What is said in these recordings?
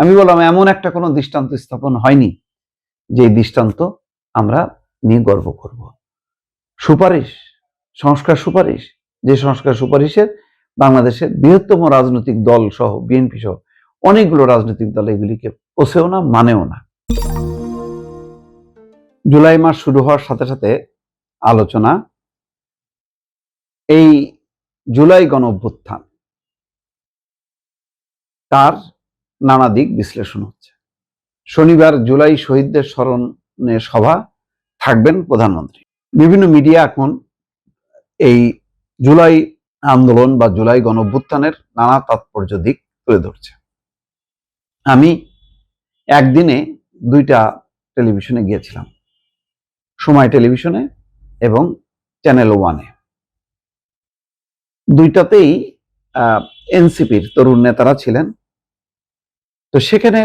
আমি বললাম এমন একটা কোনো দৃষ্টান্ত স্থাপন হয়নি যে দৃষ্টান্ত আমরা নিয়ে গর্ব করব। সুপারিশ, সংস্কার সুপারিশ, যে সংস্কার সুপারিশের বাংলাদেশের বৃহত্তম রাজনৈতিক দল সহ বিএনপি সহ অনেকগুলো রাজনৈতিক দল এগুলিকে পোষেও না, মানেও না। জুলাই মাস শুরু হওয়ার সাথে সাথে আলোচনা এই জুলাই গণ অভ্যুত্থান তার নানা দিক বিশ্লেষণ হচ্ছে। শনিবার জুলাই শহীদদের স্মরণে সভা, থাকবেন প্রধানমন্ত্রী। বিভিন্ন মিডিয়া এখন এই জুলাই আন্দোলন বা জুলাই গণ অভ্যুত্থানের নানা তাৎপর্য দিক তুলে ধরছে। আমি একদিনে 2টা টেলিভিশনে গিয়েছিলাম, সময় টেলিভিশনে এবং চ্যানেল 1-এ। 2টাতেই এনসিপির তরুণ নেতারা ছিলেন। তো সেখানে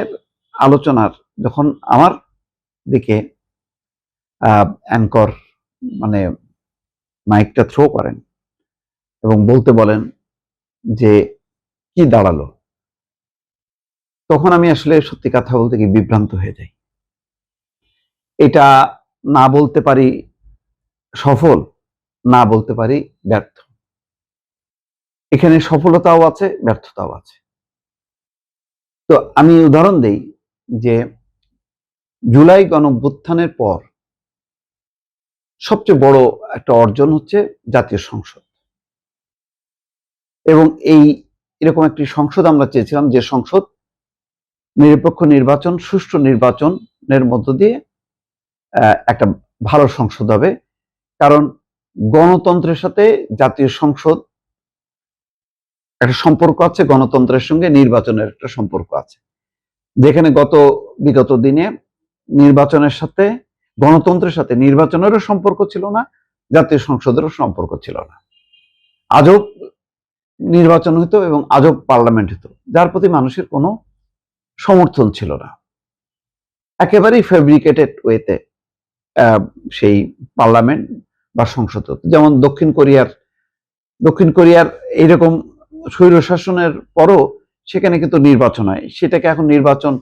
আলোচনার যখন আমার দিকে অ্যাঙ্কর মানে মাইকটা থ্রো করেন এবং বলতে বলেন যে কি দাঁড়ালো, তখন আমি আসলে সত্যি কথা বলতে কি বিভ্রান্ত হয়ে যাই। এটা না বলতে পারি সফল, না বলতে পারি ব্যর্থ। এখানে সফলতাও আছে, ব্যর্থতাও আছে। তো আমি উদাহরণ দেই যে জুলাই গণঅভ্যুত্থানের পর সবচেয়ে বড় একটা অর্জন হচ্ছে জাতীয় সংসদ, এবং এরকম একটি সংসদ আমরা চেয়েছিলাম যে সংসদ নিরপেক্ষ নির্বাচন, সুষ্ঠু নির্বাচনের মধ্য দিয়ে একটা ভালো সংসদ হবে। কারণ গণতন্ত্রের সাথে জাতীয় সংসদ একটা সম্পর্ক আছে, গণতন্ত্রের সঙ্গে নির্বাচনের একটা সম্পর্ক আছে, যেখানে বিগত দিনে নির্বাচনের সাথে, গণতন্ত্রের সাথে নির্বাচনেরও সম্পর্ক ছিল না, জাতীয় সংসদেরও সম্পর্ক ছিল না। আজব নির্বাচন হতো এবং আজব পার্লামেন্ট হতো, যার প্রতি মানুষের কোনো সমর্থন ছিল না। একেবারেই ফেব্রিকেটেড ওয়েতে সেই পার্লামেন্ট বা সংসদ হতো। যেমন দক্ষিণ কোরিয়ার এইরকম স্বৈরশাসনের পরও সেখানে কিন্তু নির্বাচন হয়। সেটাকে এখন নির্বাচন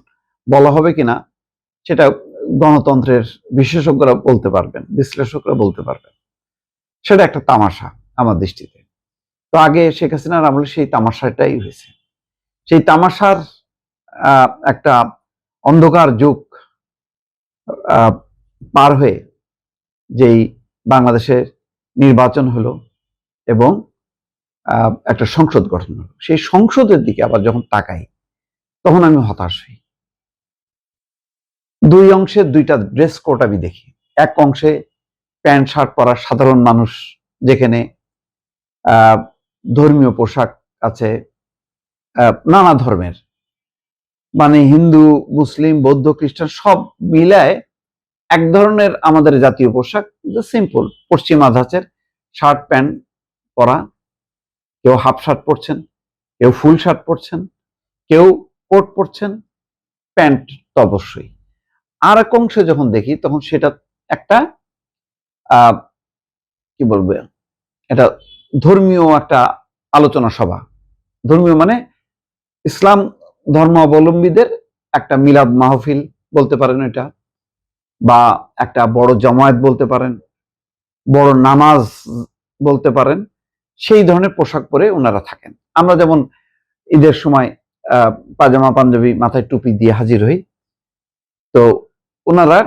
বলা হবে কিনা সেটা গণতন্ত্রের বিশেষজ্ঞরা বলতে পারবেন, বিশ্লেষকরা বলতে পারবেন। সেটা একটা তামাশা আমার দৃষ্টিতে। তো আগে শেখ হাসিনার আমলে সেই তামাশাটাই হয়েছে। সেই তামাশার একটা অন্ধকার যুগ পার হয়ে যেই বাংলাদেশে নির্বাচন হলো এবং একটা সংসদ গঠন হলো, সেই সংসদের দিকে আবার যখন তাকাই তখন আমি হতাশ হই। 2 অংশের 2টা ড্রেস কোড আমি দেখি। এক অংশে প্যান্ট শার্ট পরা সাধারণ মানুষ, যেখানে ধর্মীয় পোশাক আছে নানা ধর্মের, মানে হিন্দু, মুসলিম, বৌদ্ধ, খ্রিস্টান সব মিলায় এক ধরনের আমাদের জাতীয় পোশাক, সিম্পল পশ্চিমা ধাঁচের শার্ট প্যান্ট পরা। কেউ হাফ শার্ট পরছেন, কেউ ফুল শার্ট পরছেন, কেউ কোট পরছেন, প্যান্ট তো অবশ্যই। আর এক অংশে যখন দেখি তখন সেটা একটা কি বলবো, এটা ধর্মীয় একটা আলোচনা সভা। ধর্মীয় মানে ইসলাম ধর্মাবলম্বীদের একটা মিলাদ মাহফিল বলতে পারেন এটা, বা একটা বড় জামায়াত বলতে পারেন, বড় নামাজ বলতে পারেন। সেই ধরনের পোশাক পরে ওনারা থাকেন। আমরা যেমন ঈদের সময় পাজামা পাঞ্জাবি, মাথায় টুপি দিয়ে হাজির হই, তো ওনারা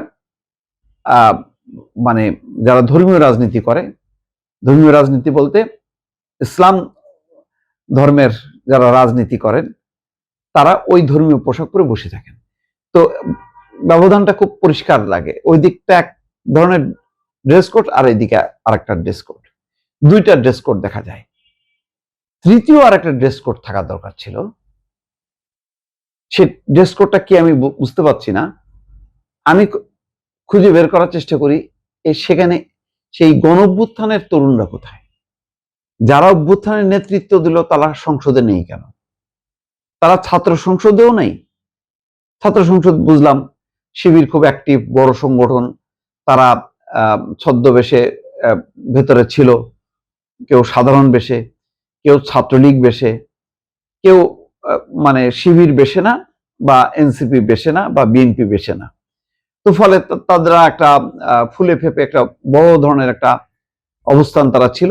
মানে যারা ধর্মীয় রাজনীতি করে, ধর্মীয় রাজনীতি বলতে ইসলাম ধর্মের যারা রাজনীতি করেন তারা ওই ধর্মীয় পোশাক পরে বসে থাকেন। তো ব্যবধানটা খুব পরিষ্কার লাগে। ওই দিকটা এক ধরনের ড্রেস কোড, আর এইদিকে আরেকটা ড্রেস কোড, 2টা ড্রেস কোড দেখা যায়। তৃতীয় আরেকটা ড্রেস কোড থাকা দরকার ছিল। সে ড্রেস কোডটা কি আমি বুঝতে পারছি না। আমি খুঁজে বের করার চেষ্টা করি সেখানে সেই গণঅভ্যুত্থানের তরুণরা কোথায়, যারা অভ্যুত্থানের নেতৃত্ব দিল তারা সংসদে নেই কেন? তারা ছাত্র সংসদেও নেই। ছাত্র সংসদ বুঝলাম, শিবির খুব অ্যাক্টিভ, বড় সংগঠন, তারা ছদ্মবেশে ভেতরে ছিল, কেউ সাধারণ বেশে, কেউ ছাত্রলীগ বেশে, কেউ মানে শিবির বেশে না, বা এনসিপি বেশে না বা বিএনপি বেশে না। তো ফলে তাদের একটা ফুলে ফেপে একটা বড় ধরনের একটা অবস্থান তারা ছিল।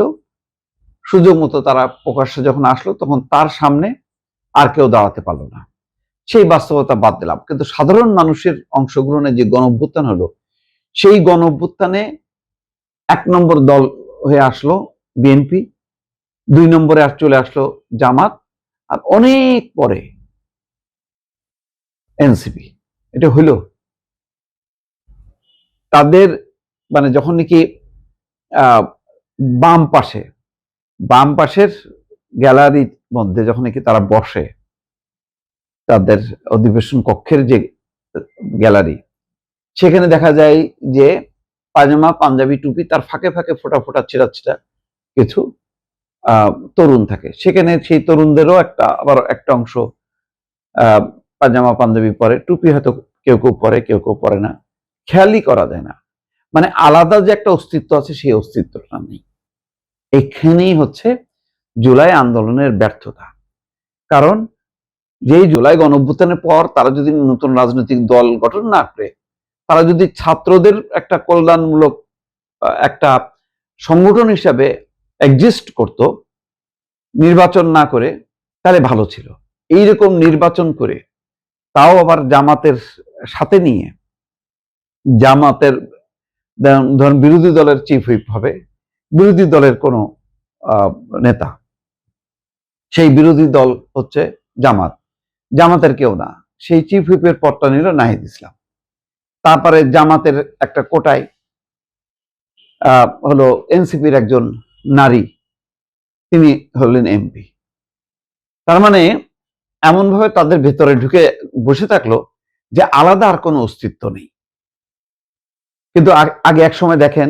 সুযোগ মতো তারা প্রকাশ্যে যখন আসলো তখন তার সামনে আর কেউ দাঁড়াতে পারলো না। সেই বাস্তবতা বাদ দিলাম, কিন্তু সাধারণ মানুষের অংশগ্রহণে যে গণঅভ্যুত্থান হলো, সেই গণঅভ্যুত্থানে 1 নম্বর দল হয়ে আসলো বিএনপি, 2 নম্বরে চলে আসলো জামাত, আর অনেক পরে এনসিপি। এটা হইল তাদের মানে যখন নাকি বাম পাশের গ্যালারির মধ্যে যখন নাকি তারা বসে, তাদের অধিবেশন কক্ষের যে গ্যালারি, সেখানে দেখা যায় যে পায়জামা পাঞ্জাবি টুপি তার ফাঁকে ফাঁকে ফোটা ফোটা ছিঁড়া ছিঁড়া কিছু তরুণ থাকে। সেখানে সেই তরুণদেরও আবার একটা অংশ পায়জামা পাঞ্জাবি পরে, টুপি হয়তো কেউ কেউ পরে, কেউ কেউ পরে না, খেয়ালই করা যায় না। মানে আলাদা যে একটা অস্তিত্ব আছে সেই অস্তিত্বটা নেই। এখানেই হচ্ছে জুলাই আন্দোলনের ব্যর্থতা। কারণ যেই জুলাই গণঅভ্যুত্থানের পর তারা যদি নতুন রাজনৈতিক দল গঠন না করে, তারা যদি ছাত্রদের একটা কল্যাণমূলক একটা সংগঠন হিসাবে এক্সিস্ট করত, নির্বাচন না করে, তাহলে ভালো ছিল। এইরকম নির্বাচন করে তাও আবার জামাতের সাথে নিয়ে, জামাতের ধরেন বিরোধী দলের চিফ হুইপ হবে বিরোধী দলের কোনো নেতা, সেই বিরোধী দল হচ্ছে জামাতের কেউ না, সেই চিফ হুইপের পদটা নিল নাহিদ ইসলাম। তারপরে জামাতের একটা কোটায় হলো এনসিপির একজন নারী, তিনি হলেন এমপি। তার মানে এমন ভাবে তাদের ভেতরে ঢুকে বসে থাকলো যে আলাদা আর কোনো অস্তিত্ব নেই। কিন্তু আগে এক সময় দেখেন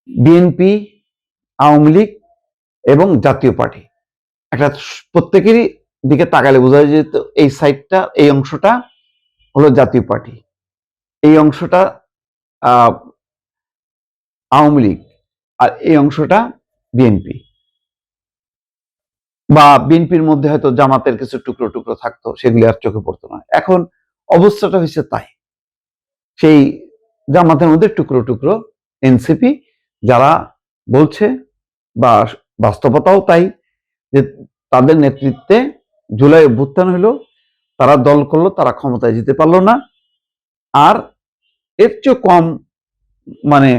বিএনপি, আওয়ামী লীগ এবং জাতীয় পার্টি একটা প্রত্যেকেরই দিকে তাকালে বোঝা যায় যে এই সাইডটা, এই অংশটা হলো জাতীয় পার্টি, এই অংশটা আওয়ামী লীগ, আর এই অংশটা বিএনপি, বা বিএনপির মধ্যে হয়তো জামাতের কিছু টুকরো টুকরো থাকতো, সেগুলি আর চোখে পড়তো না। এখন অবস্থাটা হয়েছে তাই, সেই জামাতের মধ্যে টুকরো টুকরো এনসিপি, যারা বলছে বা বাস্তবতাও তাই যে তাদের নেতৃত্বে জুলাই অভ্যুত্থান হইল, তারা দল করলো, তারা ক্ষমতায় যেতে পারলো না, আর এর চেয়ে কম মানে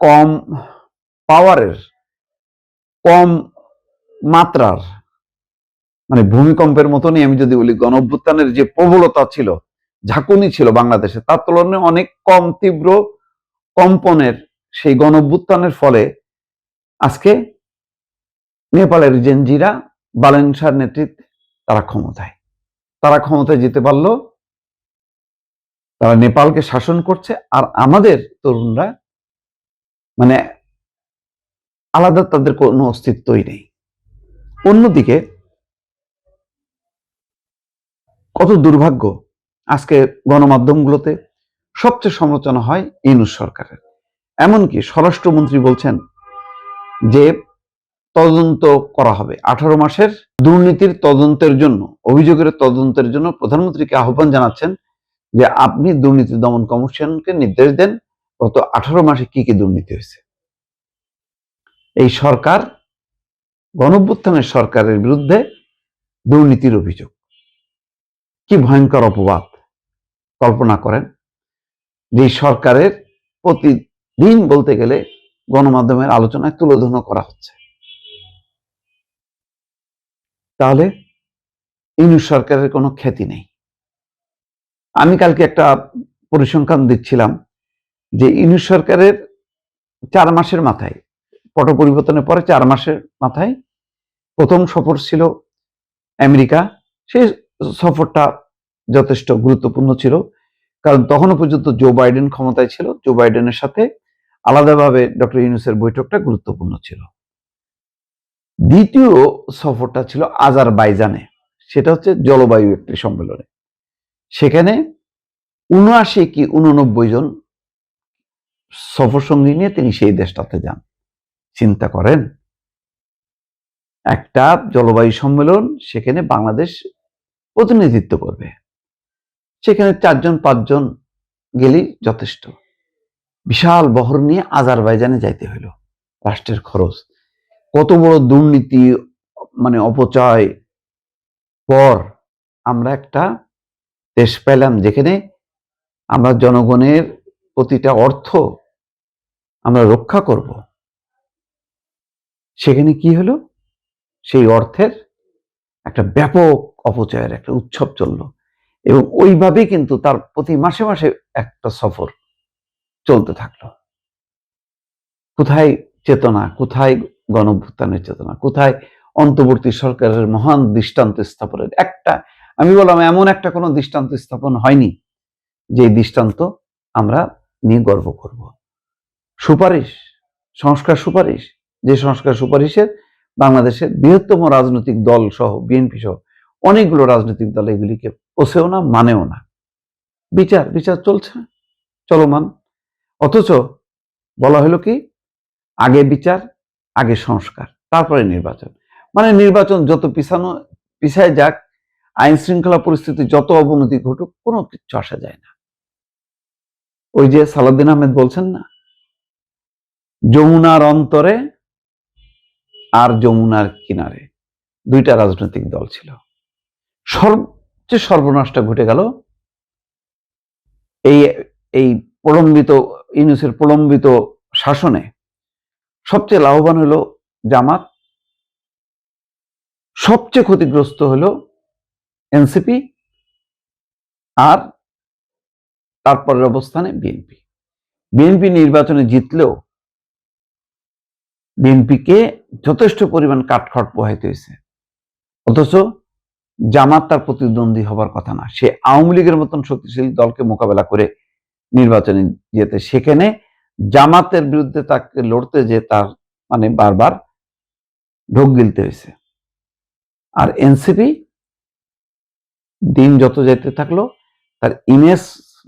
কম পাওয়ারের, কম মাত্রার, মানে ভূমিকম্পের মতনই আমি যদি বলি, গণঅভ্যুত্থানের যে প্রবলতা ছিল, ঝাঁকুনি ছিল বাংলাদেশে, তার তুলনায় অনেক কম তীব্র কম্পনের সেই গণঅভ্যুত্থানের ফলে আজকে নেপালের জেনজিরা বালেন শাহর নেতৃত্বে তারা ক্ষমতায় যেতে পারলো, তারা নেপালকে শাসন করছে, আর আমাদের তরুণরা মানে আলাদা, তাদের কোনো অস্তিত্বই নেই। অন্যদিকে কত দুর্ভাগ্য, আজকে গণমাধ্যমগুলোতে সবচেয়ে সমালোচনা হয় ইউনূস সরকারের। এমনকি স্বরাষ্ট্রমন্ত্রী বলছেন যে তদন্ত করা হবে, 18 মাসের দুর্নীতির তদন্তের জন্য, অভিযোগের তদন্তের জন্য প্রধানমন্ত্রীকে আহ্বান জানাচ্ছেন যে আপনি দুর্নীতি দমন কমিশনকে নির্দেশ দেন গত 18 মাসে কি কি দুর্নীতি হয়েছে। এই সরকার, গণঅভ্যুত্থানের সরকারের বিরুদ্ধে দুর্নীতির অভিযোগ, কি ভয়ঙ্কর অপবাদ! কল্পনা করেন যে সরকারের প্রতিদিন বলতে গেলে গণমাধ্যমের আলোচনায় তুলে ধরা করা হচ্ছে। তাহলে ইউনূস সরকারের কোনো খ্যাতি নেই। আমি কালকে একটা পরিসংখ্যান দিচ্ছিলাম যে ইউনূস সরকারের 4 মাসের মাথায়, পট পরিবর্তনের পরে 4 মাসের মাথায় প্রথম সফর ছিল আমেরিকা। সেই সফরটা যথেষ্ট গুরুত্বপূর্ণ ছিল, কারণ তখনও পর্যন্ত জো বাইডেন ক্ষমতায় ছিল, জো বাইডেনের সাথে আলাদাভাবে ডক্টর ইউনূসের বৈঠকটা গুরুত্বপূর্ণ ছিল। দ্বিতীয় সফরটা ছিল আজারবাইজানে, সেটা হচ্ছে জলবায়ু একটি সম্মেলনে। সেখানে 79 কি 89 জন সফর সঙ্গী নিয়ে তিনি সেই দেশটাতে যান। চিন্তা করেন, একটা জলবায়ু সম্মেলন, সেখানে বাংলাদেশ প্রতিনিধিত্ব করবে। সেখানে 4জন 5জন গেলেই যথেষ্ট। বিশাল বহর নিয়ে আজারবাইজানে যাইতে হইল, রাষ্ট্রের খরচ, কত বড় দুর্নীতি, মানে অপচয়। পর আমরা একটা দেশ পেলাম যেখানে আমরা জনগণের প্রতিটা অর্থ আমরা রক্ষা করব। সেখানে কি হলো, সেই অর্থের একটা ব্যাপক অপচয়ের একটা উৎসব চললো, এবং ওইভাবেই কিন্তু তার প্রতি মাসে মাসে একটা সফর চলতে থাকলো। কোথায় চেতনা, কোথায় গণঅভ্যুত্থানের চেতনা, কোথায় অন্তর্বর্তী সরকারের মহান দৃষ্টান্ত স্থাপনের একটা, আমি বললাম এমন একটা কোনো দৃষ্টান্ত স্থাপন হয়নি যে দৃষ্টান্ত আমরা নিয়ে গর্ব করব। সুপারিশ, সংস্কার সুপারিশ, যে সংস্কার সুপারিশের বাংলাদেশের বৃহত্তম রাজনৈতিক দল সহ বিএনপি সহ অনেকগুলো রাজনৈতিক দল এগুলিকে পোষেও না, মানেও না। বিচার বিচার চলছে, চলমান। অথচ বলা হলো কি, আগে বিচার, আগে সংস্কার, তারপরে নির্বাচন। মানে নির্বাচন যত পিছায় যাক, আইন শৃঙ্খলা পরিস্থিতি যত অবনতি ঘটুক, কোনো কিছু আসা যায় না। ওই যে সালাউদ্দিন আহমেদ বলছেন না, যমুনার অন্তরে আর যমুনার কিনারে দুইটা রাজনৈতিক দল ছিল। সবচেয়ে সর্বনাশটা ঘটে গেল এই এই প্রলম্বিত ইউনূসের প্রলম্বিত শাসনে। সবচেয়ে লাভবান হলো জামাত, সবচেয়ে ক্ষতিগ্রস্ত হলো এনসিপি, আর তারপরের অবস্থানে বিএনপি। বিএনপি নির্বাচনে জিতলেও বিএনপিকে যথেষ্ট পরিমাণ কাঠখড় পোহাইতে হয়েছে। অথচ জামাত তার প্রতিদ্বন্দ্বী হবার কথা না, সে আওয়ামী লীগের মতন শক্তিশালী দলকে মোকাবেলা করে নির্বাচনে যেতে, সেখানে জামাতের বিরুদ্ধে তাকে লড়তে যে তার মানে বারবার ঢোক গিলতে হয়েছে। আর এনসিপি দিন যত যেতে থাকলো তার ইমেজ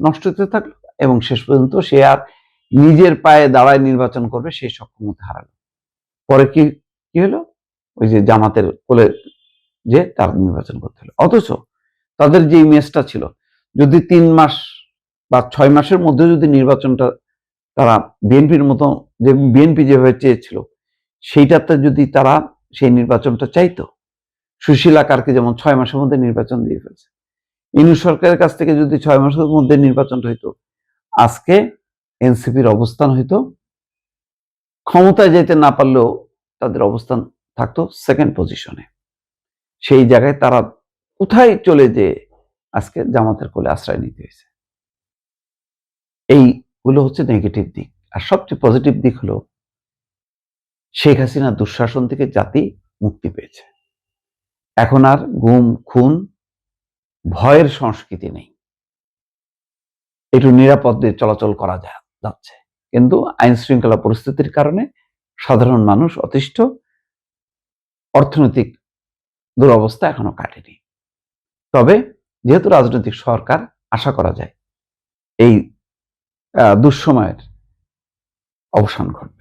নষ্ট হতে থাকলো, এবং শেষ পর্যন্ত সে আর নিজের পায়ে দাঁড়ায় নির্বাচন করবে সেই সক্ষমতা হারালো। পরে কি কি হলো, ওই যে জামাতের কোলে যে তার নির্বাচন করতে হলো। অথচ তাদের যে ইমেজটা ছিল, যদি 3 মাস বা 6 মাসের মধ্যে যদি নির্বাচনটা তারা বিএনপির মতো, যে বিএনপি যেভাবে চেয়েছিল সেইটাতে যদি তারা সেই নির্বাচনটা চাইতো, সুশীল আকারকে যেমন 6 মাসের মধ্যে নির্বাচন দিয়ে ফেলছে, ইউনূস সরকারের কাছ থেকে যদি 6 মাসের মধ্যে নির্বাচনটা হইতো, আজকে এনসিপির অবস্থান হইতো, ক্ষমতায় যেতে না পারলেও তাদের অবস্থান থাকতো সেকেন্ড পজিশনে। সেই জায়গায় তারা কোথায় চলে যে আজকে জামাতের কোলে আশ্রয় নিতে হয়েছে। এইগুলো হচ্ছে নেগেটিভ দিক। আর সবচেয়ে পজিটিভ দিক হলো শেখ হাসিনার দুঃশাসন থেকে জাতি মুক্তি পেয়েছে। এখন আর গুম খুন ভয়ের সংস্কৃতি নেই, একটু নিরাপদে চলাচল করা যাচ্ছে। কিন্তু আইন শৃঙ্খলা পরিস্থিতির কারণে সাধারণ মানুষ অতিষ্ঠ, অর্থনৈতিক দুরবস্থা এখনো কাটেনি। তবে যেহেতু রাজনৈতিক সরকার, আশা করা যায় এই দুঃসময়ের অবসান ঘটবে।